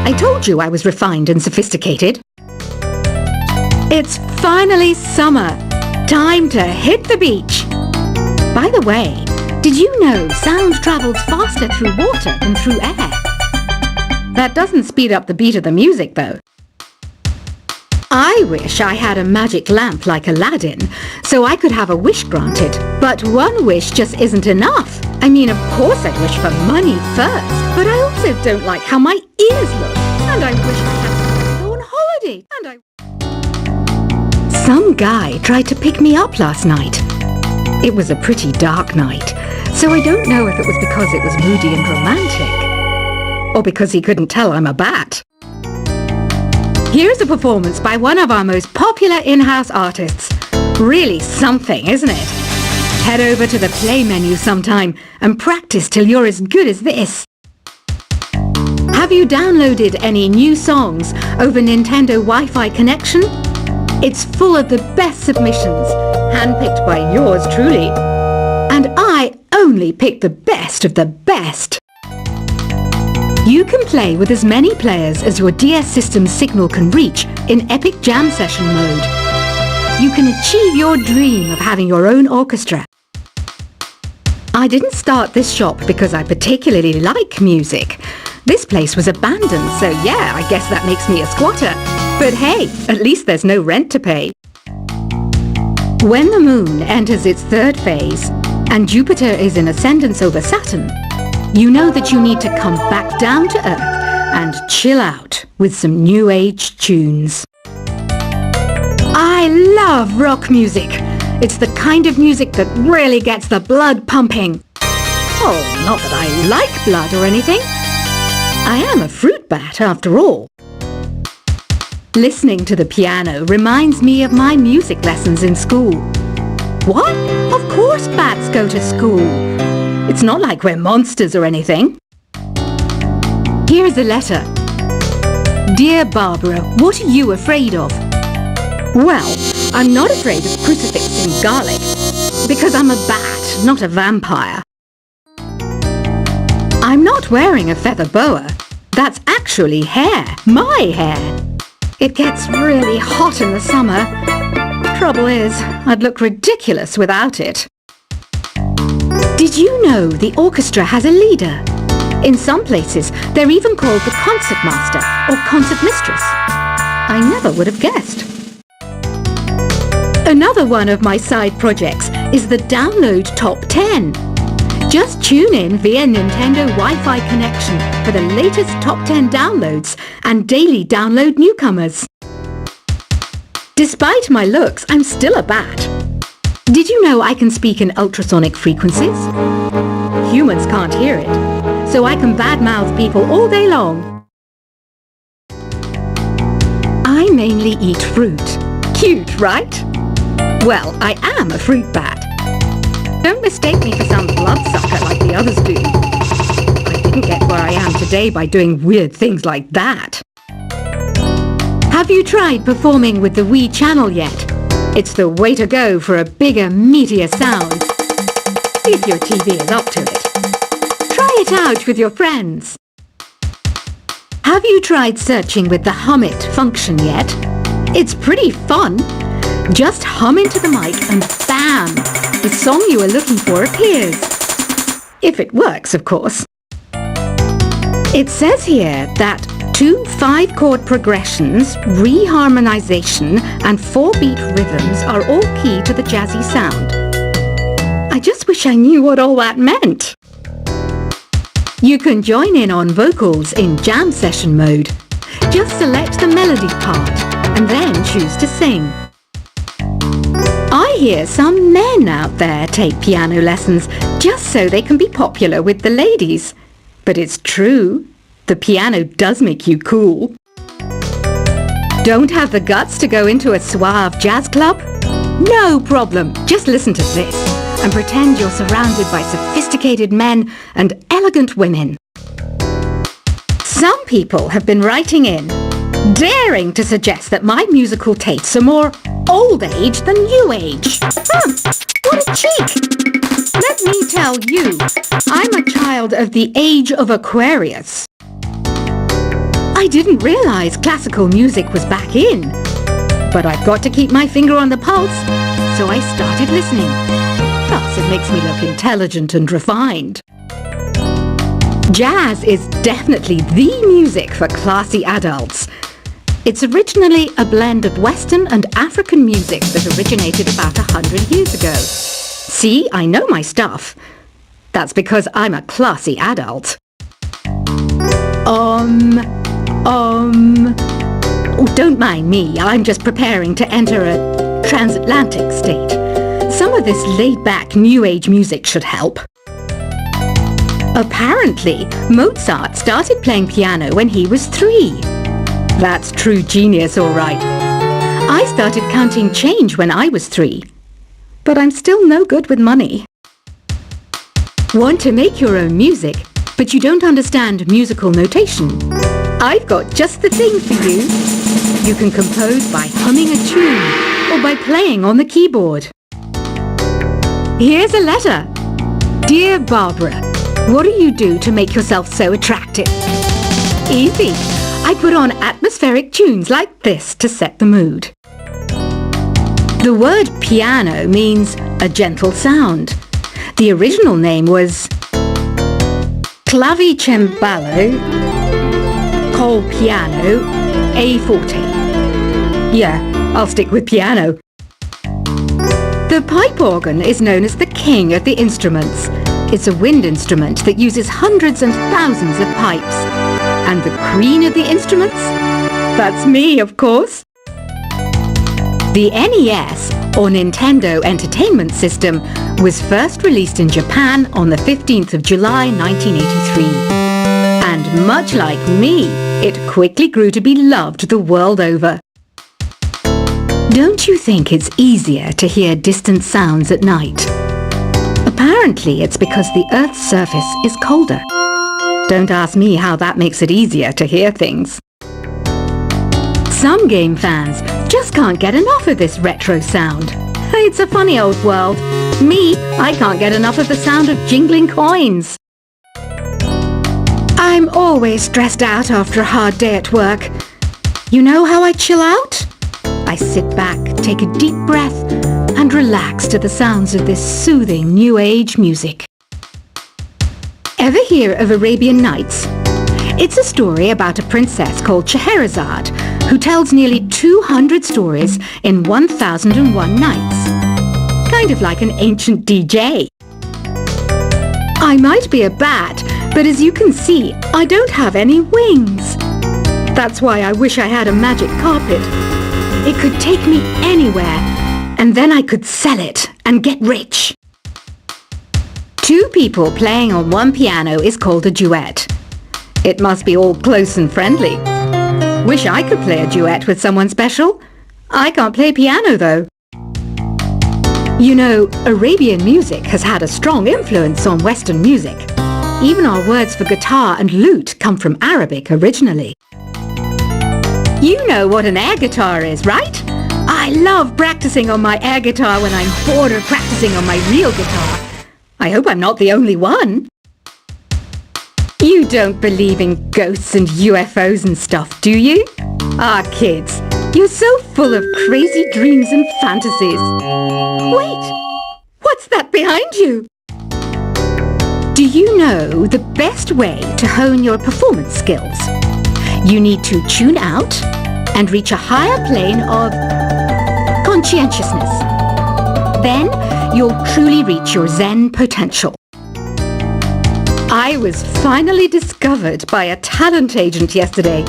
I told you I was refined and sophisticated. It's finally summer. Time to hit the beach. By the way, did you know sound travels faster through water than through air? That doesn't speed up the beat of the music, though. I wish I had a magic lamp like Aladdin, so I could have a wish granted. But one wish just isn't enough. I mean, of course I'd wish for money first, but I also don't like how my ears look. And I wish I had to go on holiday. Some guy tried to pick me up last night. It was a pretty dark night, so I don't know if it was because it was moody and romantic, or because he couldn't tell I'm a bat. Here's a performance by one of our most popular in-house artists. Really something, isn't it? Head over to the play menu sometime and practice till you're as good as this. Have you downloaded any new songs over Nintendo Wi-Fi connection? It's full of the best submissions, handpicked by yours truly. And I only pick the best of the best. You can play with as many players as your DS system's signal can reach in Epic Jam Session mode. You can achieve your dream of having your own orchestra. I didn't start this shop because I particularly like music. This place was abandoned, so yeah, I guess that makes me a squatter. But hey, at least there's no rent to pay. When the moon enters its third phase and Jupiter is in ascendance over Saturn, you know that you need to come back down to Earth and chill out with some new age tunes. I love rock music. It's the kind of music that really gets the blood pumping. Oh, not that I like blood or anything. I am a fruit bat after all. Listening to the piano reminds me of my music lessons in school. What? Of course bats go to school. It's not like we're monsters or anything. Here's a letter. Dear Barbara, what are you afraid of? Well, I'm not afraid of crucifix and garlic, because I'm a bat, not a vampire. I'm not wearing a feather boa. That's actually hair, my hair. It gets really hot in the summer. Trouble is, I'd look ridiculous without it. Did you know the orchestra has a leader? In some places, they're even called the concert master or concert mistress. I never would have guessed. Another one of my side projects is the Download Top 10. Just tune in via Nintendo Wi-Fi connection for the latest top 10 downloads and daily download newcomers. Despite my looks, I'm still a bat. Did you know I can speak in ultrasonic frequencies? Humans can't hear it, so I can badmouth people all day long. I mainly eat fruit. Cute, right? Well, I am a fruit bat. Don't mistake me for some bloodsucker like the others do. I didn't get where I am today by doing weird things like that. Have you tried performing with the Wii channel yet? It's the way to go for a bigger, meatier sound. If your TV is up to it. Try it out with your friends. Have you tried searching with the Hum It function yet? It's pretty fun. Just hum into the mic and bam! The song you are looking for appears. If it works, of course. It says here that 2 5-chord progressions, reharmonization, and 4-beat rhythms are all key to the jazzy sound. I just wish I knew what all that meant. You can join in on vocals in jam session mode. Just select the melody part and then choose to sing. I hear some men out there take piano lessons just so they can be popular with the ladies. But it's true, the piano does make you cool. Don't have the guts to go into a suave jazz club? No problem, just listen to this and pretend you're surrounded by sophisticated men and elegant women. Some people have been writing in, daring to suggest that my musical tastes are more old age than new age. What a cheek! Let me tell you, I'm a child of the age of Aquarius. I I didn't realize classical music was back in. But I've got to keep my finger on the pulse, so I started listening. Plus, it makes me look intelligent and refined. Jazz is definitely the music for classy adults. It's originally a blend of Western and African music that originated about 100 years ago. See, I know my stuff. That's because I'm a classy adult. Oh, don't mind me. I'm just preparing to enter a transatlantic state. Some of this laid-back New Age music should help. Apparently, Mozart started playing piano when he was 3. That's true genius, all right. I started counting change when I was 3. But I'm still no good with money. Want to make your own music, but you don't understand musical notation? I've got just the thing for you. You can compose by humming a tune or by playing on the keyboard. Here's a letter. Dear Barbara, what do you do to make yourself so attractive? Easy. I put on atmospheric tunes like this to set the mood. The word piano means a gentle sound. The original name was clavicembalo col piano a forte. Yeah, I'll stick with piano. The pipe organ is known as the king of the instruments. It's a wind instrument that uses hundreds and thousands of pipes. And the queen of the instruments? That's me, of course. The NES, or Nintendo Entertainment System, was first released in Japan on the 15th of July 1983. And much like me, it quickly grew to be loved the world over. Don't you think it's easier to hear distant sounds at night? Apparently, it's because the Earth's surface is colder. Don't ask me how that makes it easier to hear things. Some game fans just can't get enough of this retro sound. It's a funny old world. Me, I can't get enough of the sound of jingling coins. I'm always stressed out after a hard day at work. You know how I chill out? I sit back, take a deep breath, and relax to the sounds of this soothing New Age music. Ever hear of Arabian Nights? It's a story about a princess called Scheherazade who tells nearly 200 stories in 1001 nights. Kind of like an ancient DJ. I might be a bat, but as you can see, I don't have any wings. That's why I wish I had a magic carpet. It could take me anywhere, and then I could sell it and get rich. 2 people playing on one piano is called a duet. It must be all close and friendly. Wish I could play a duet with someone special. I can't play piano though. You know, Arabian music has had a strong influence on Western music. Even our words for guitar and lute come from Arabic originally. You know what an air guitar is, right? I love practicing on my air guitar when I'm bored of practicing on my real guitar. I hope I'm not the only one. You don't believe in ghosts and UFOs and stuff, do you? Ah, kids, you're so full of crazy dreams and fantasies. Wait, what's that behind you? Do you know the best way to hone your performance skills? You need to tune out and reach a higher plane of conscientiousness. Then you'll truly reach your Zen potential. I was finally discovered by a talent agent yesterday,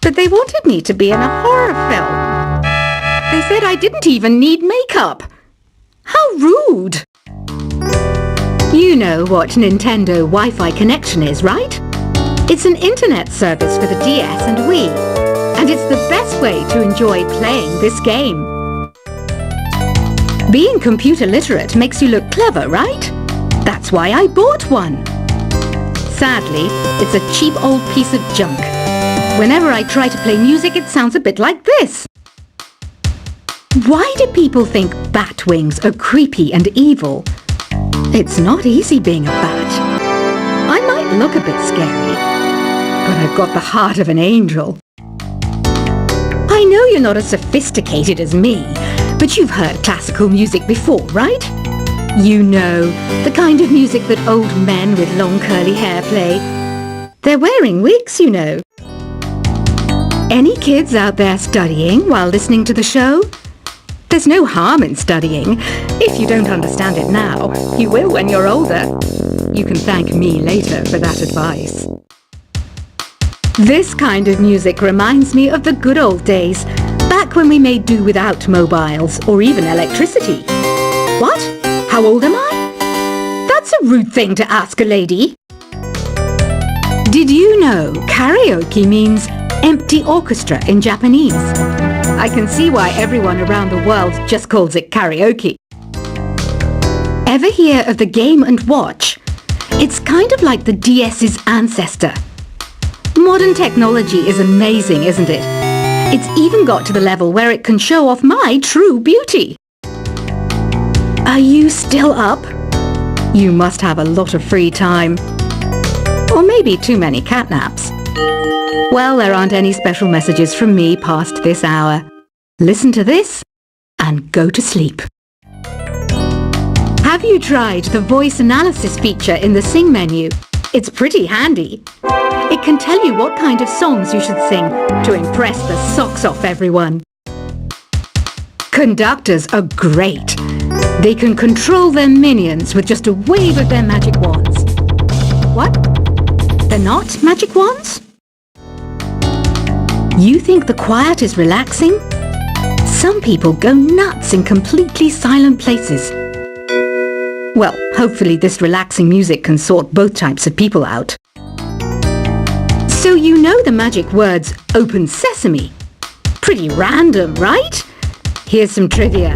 but they wanted me to be in a horror film. They said I didn't even need makeup. How rude! You know what Nintendo Wi-Fi connection is, right? It's an internet service for the DS and Wii, and it's the best way to enjoy playing this game. Being computer literate makes you look clever, right? That's why I bought one. Sadly, it's a cheap old piece of junk. Whenever I try to play music, it sounds a bit like this. Why do people think bat wings are creepy and evil? It's not easy being a bat. I might look a bit scary, but I've got the heart of an angel. I know you're not as sophisticated as me, but you've heard classical music before, right? You know, the kind of music that old men with long curly hair play. They're wearing wigs, you know. Any kids out there studying while listening to the show? There's no harm in studying. If you don't understand it now, you will when you're older. You can thank me later for that advice. This kind of music reminds me of the good old days, back when we made do without mobiles or even electricity. What? How old am I? That's a rude thing to ask a lady. Did you know karaoke means empty orchestra in Japanese? I can see why everyone around the world just calls it karaoke. Ever hear of the Game & Watch? It's kind of like the DS's ancestor. Modern technology is amazing, isn't it? It's even got to the level where it can show off my true beauty. Are you still up? You must have a lot of free time. Or maybe too many catnaps. Well, there aren't any special messages from me past this hour. Listen to this and go to sleep. Have you tried the voice analysis feature in the Sing menu? It's pretty handy. It can tell you what kind of songs you should sing to impress the socks off everyone. Conductors are great. They can control their minions with just a wave of their magic wands. What? They're not magic wands? You think the quiet is relaxing? Some people go nuts in completely silent places. Well, hopefully this relaxing music can sort both types of people out. So you know the magic words "Open Sesame"? Pretty random, right? Here's some trivia.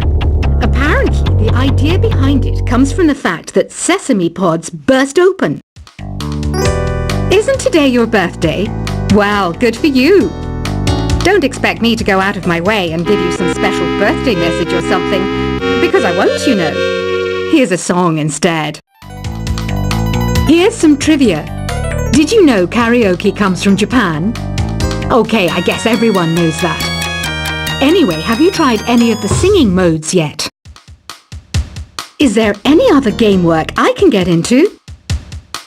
Apparently, the idea behind it comes from the fact that sesame pods burst open. Isn't today your birthday? Well, good for you. Don't expect me to go out of my way and give you some special birthday message or something, because I won't, you know. Here's a song instead. Here's some trivia. Did you know karaoke comes from Japan? Okay, I guess everyone knows that. Anyway, have you tried any of the singing modes yet? Is there any other game work I can get into?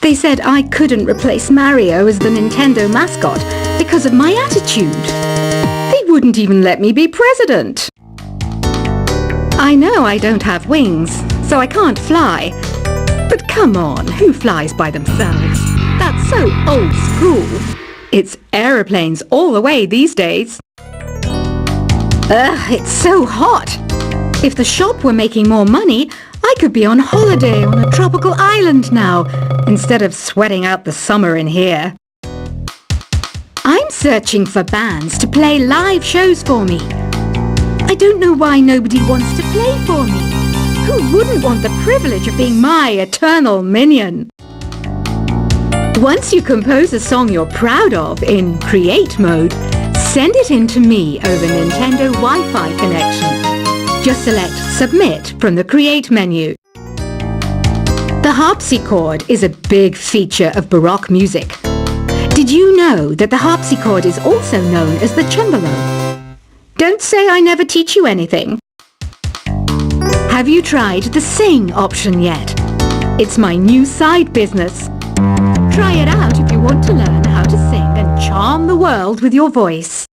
They said I couldn't replace Mario as the Nintendo mascot because of my attitude. They wouldn't even let me be president. I know I don't have wings, so I can't fly. But come on, who flies by themselves? That's so old school. It's aeroplanes all the way these days. Ugh, it's so hot. If the shop were making more money, I could be on holiday on a tropical island now, instead of sweating out the summer in here. I'm searching for bands to play live shows for me. I don't know why nobody wants to play for me. Who wouldn't want the privilege of being my eternal minion? Once you compose a song you're proud of in Create mode, send it in to me over Nintendo Wi-Fi connection. Just select Submit from the Create menu. The harpsichord is a big feature of Baroque music. Did you know that the harpsichord is also known as the cembalo? Don't say I never teach you anything. Have you tried the Sing option yet? It's my new side business. Try it out if you want to learn how to sing and charm the world with your voice.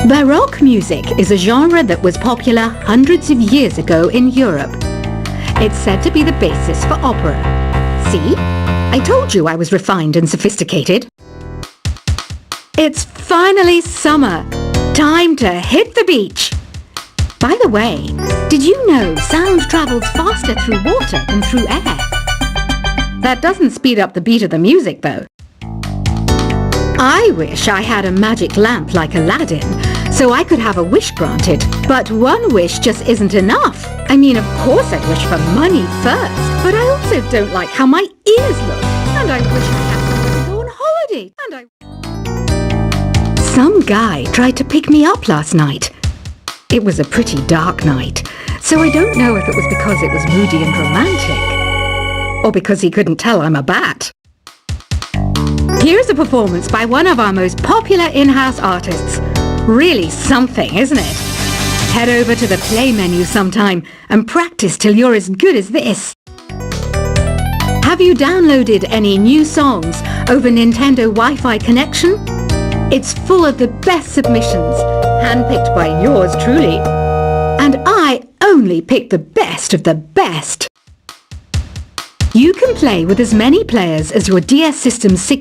Baroque music is a genre that was popular hundreds of years ago in Europe. It's said to be the basis for opera. See? I told you I was refined and sophisticated. It's finally summer. Time to hit the beach. By the way, did you know sound travels faster through water than through air? That doesn't speed up the beat of the music, though. I wish I had a magic lamp like Aladdin, so I could have a wish granted. But one wish just isn't enough. I mean, of course I'd wish for money first, but I also don't like how my ears look. And I wish I had somewhere to go on holiday. Some guy tried to pick me up last night. It was a pretty dark night, so I don't know if it was because it was moody and romantic, or because he couldn't tell I'm a bat. Here's a performance by one of our most popular in-house artists. Really something, isn't it? Head over to the play menu sometime and practice till you're as good as this. Have you downloaded any new songs over Nintendo Wi-Fi connection? It's full of the best submissions, handpicked by yours truly. And I only pick the best of the best. You can play with as many players as your DS system's signal